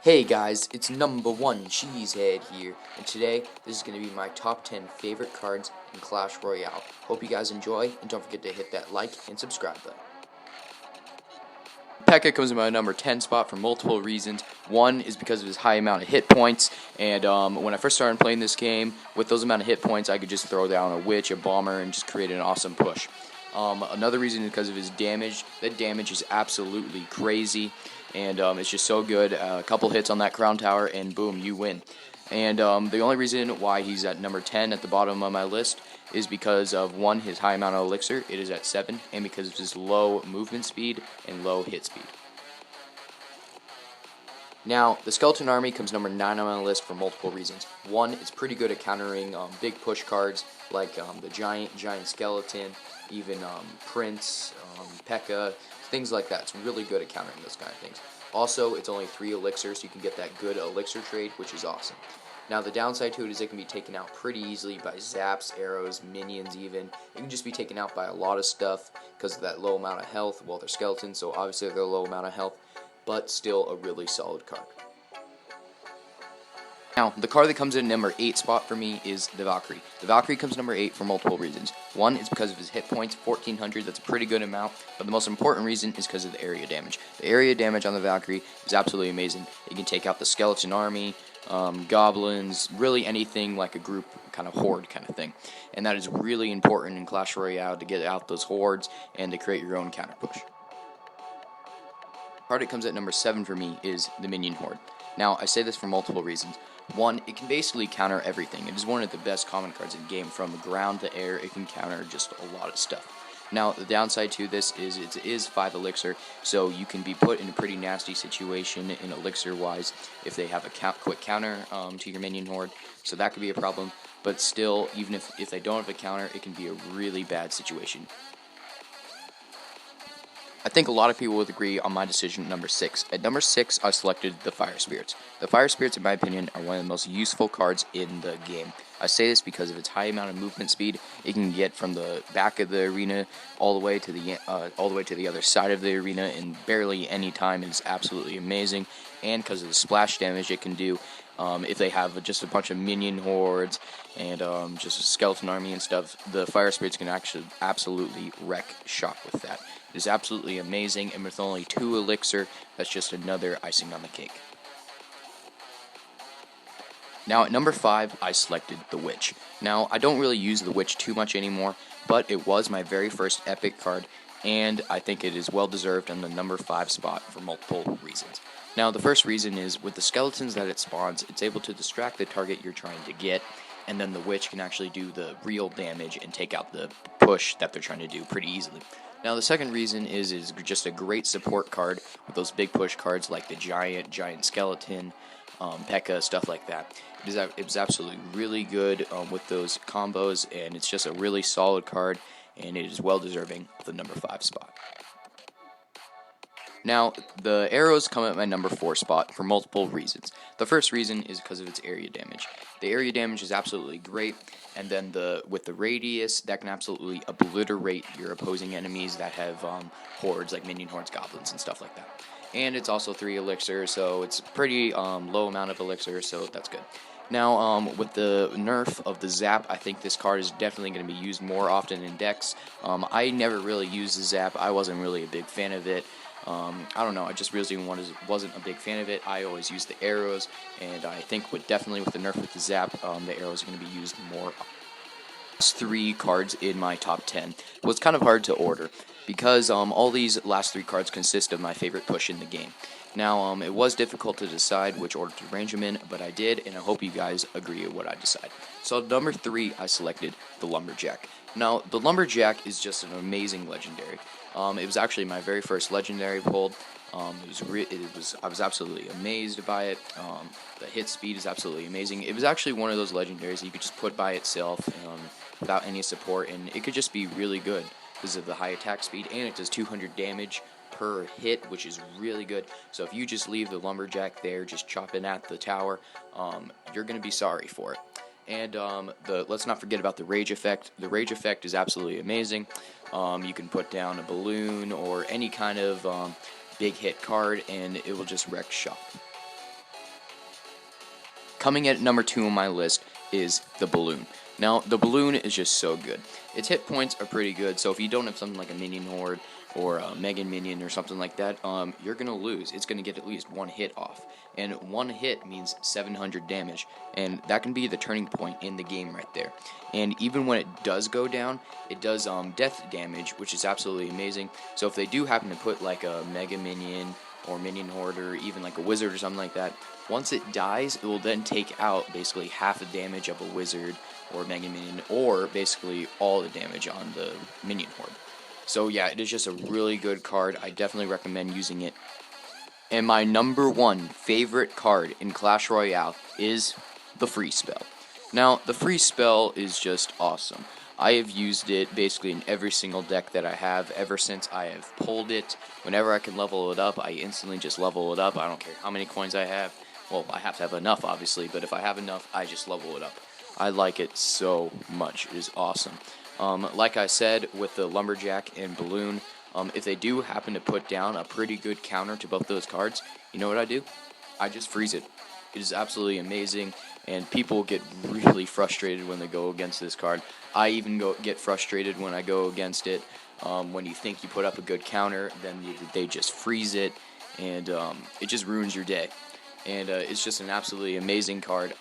Hey guys, it's number one Cheesehead here, and today this is going to be my top 10 favorite cards in Clash Royale. Hope you guys enjoy, and don't forget to hit that like and subscribe button. Pekka comes in my number 10 spot for multiple reasons. One is because of his high amount of hit points, and when I first started playing this game, with those amount of hit points, I could just throw down a witch, a bomber, and just create an awesome push. Another reason is because of his damage. That damage is absolutely crazy, and it's just so good. A couple hits on that crown tower, and boom, you win. And the only reason why he's at number 10 at the bottom of my list is because of, one, his high amount of elixir, it is at 7, and because of his low movement speed and low hit speed. Now, the Skeleton Army comes number 9 on my list for multiple reasons. One, it's pretty good at countering big push cards like the Giant Skeleton, even Prince, Pekka, things like that. It's really good at countering those kind of things. Also, it's only 3 elixirs, so you can get that good elixir trade, which is awesome. Now, the downside to it is it can be taken out pretty easily by zaps, arrows, minions even. It can just be taken out by a lot of stuff because of that low amount of health. Well, they're skeletons, so obviously they're low amount of health, but still a really solid card. Now, the card that comes in number 8 spot for me is the Valkyrie. The Valkyrie comes number 8 for multiple reasons. One is because of his hit points, 1400, that's a pretty good amount, but the most important reason is because of the area damage. The area damage on the Valkyrie is absolutely amazing. It can take out the Skeleton Army, goblins, really anything like a group kind of horde kind of thing. And that is really important in Clash Royale to get out those hordes and to create your own counter push. The card that comes at number 7 for me is the Minion Horde. Now, I say this for multiple reasons. One, it can basically counter everything. It is one of the best common cards in the game. From ground to air, it can counter just a lot of stuff. Now, the downside to this is it is 5 elixir, so you can be put in a pretty nasty situation in elixir-wise if they have a quick counter to your Minion Horde, so that could be a problem. But still, even if they don't have a counter, it can be a really bad situation. I think a lot of people would agree on my decision at number 6. At number 6, I selected the Fire Spirits. The Fire Spirits, in my opinion, are one of the most useful cards in the game. I say this because of its high amount of movement speed. It can get from the back of the arena all the way to the other side of the arena in barely any time. It's absolutely amazing, and because of the splash damage it can do. If they have just a bunch of minion hordes and just a skeleton army and stuff, the Fire Spirits can actually absolutely wreck shop with that. It is absolutely amazing, and with only 2 elixir, that's just another icing on the cake. Now, at number 5, I selected the Witch. Now, I don't really use the Witch too much anymore, but it was my very first epic card, and I think it is well deserved on the number 5 spot for multiple reasons. Now, the first reason is, with the skeletons that it spawns, it's able to distract the target you're trying to get, and then the Witch can actually do the real damage and take out the push that they're trying to do pretty easily. Now, the second reason is just a great support card with those big push cards like the Giant Skeleton, Pekka, stuff like that. It was absolutely really good with those combos, and it's just a really solid card, and it is well deserving of the number 5 spot. Now, the arrows come at my number 4 spot for multiple reasons. The first reason is because of its area damage. The area damage is absolutely great, and then with the radius, that can absolutely obliterate your opposing enemies that have hordes like minion hordes, goblins, and stuff like that. And it's also 3 elixir, so it's pretty low amount of elixir, so that's good. Now, with the nerf of the Zap, I think this card is definitely going to be used more often in decks. I never really used the Zap. I wasn't really a big fan of it. I don't know, I just really wasn't a big fan of it. I always used the arrows, and I think definitely with the nerf with the Zap, the arrows are going to be used more. Last 3 cards in my top 10 was kind of hard to order, because all these last 3 cards consist of my favorite push in the game. Now, it was difficult to decide which order to arrange them in, but I did, and I hope you guys agree with what I decided. So, at number 3, I selected the Lumberjack. Now, the Lumberjack is just an amazing legendary. It was actually my very first legendary pulled. I was absolutely amazed by it. The hit speed is absolutely amazing. It was actually one of those legendaries that you could just put by itself without any support, and it could just be really good because of the high attack speed, and it does 200 damage per hit, which is really good. So if you just leave the Lumberjack there just chopping at the tower, you're going to be sorry for it. And let's not forget about the rage effect. The rage effect is absolutely amazing. You can put down a balloon or any kind of big hit card, and it will just wreck shop. Coming at number 2 on my list is the balloon. Now, the balloon is just so good. Its hit points are pretty good, so if you don't have something like a Minion Horde or a Mega Minion or something like that, you're going to lose. It's going to get at least one hit off, and one hit means 700 damage, and that can be the turning point in the game right there. And even when it does go down, it does death damage, which is absolutely amazing. So if they do happen to put like a Mega Minion or Minion Horde or even like a Wizard or something like that, once it dies, it will then take out basically half the damage of a Wizard or Mega Minion, or basically all the damage on the Minion Horde. So yeah, it is just a really good card. I definitely recommend using it. And my number 1 favorite card in Clash Royale is the Freeze Spell. Now, the Freeze Spell is just awesome. I have used it basically in every single deck that I have ever since I have pulled it. Whenever I can level it up, I instantly just level it up. I don't care how many coins I have. Well, I have to have enough, obviously, but if I have enough, I just level it up. I like it so much. It is awesome. Like I said, with the Lumberjack and Balloon, if they do happen to put down a pretty good counter to both those cards, you know what I do? I just freeze it. It is absolutely amazing, and people get really frustrated when they go against this card. I even get frustrated when I go against it. When you think you put up a good counter, then they just freeze it, and it just ruins your day. And it's just an absolutely amazing card.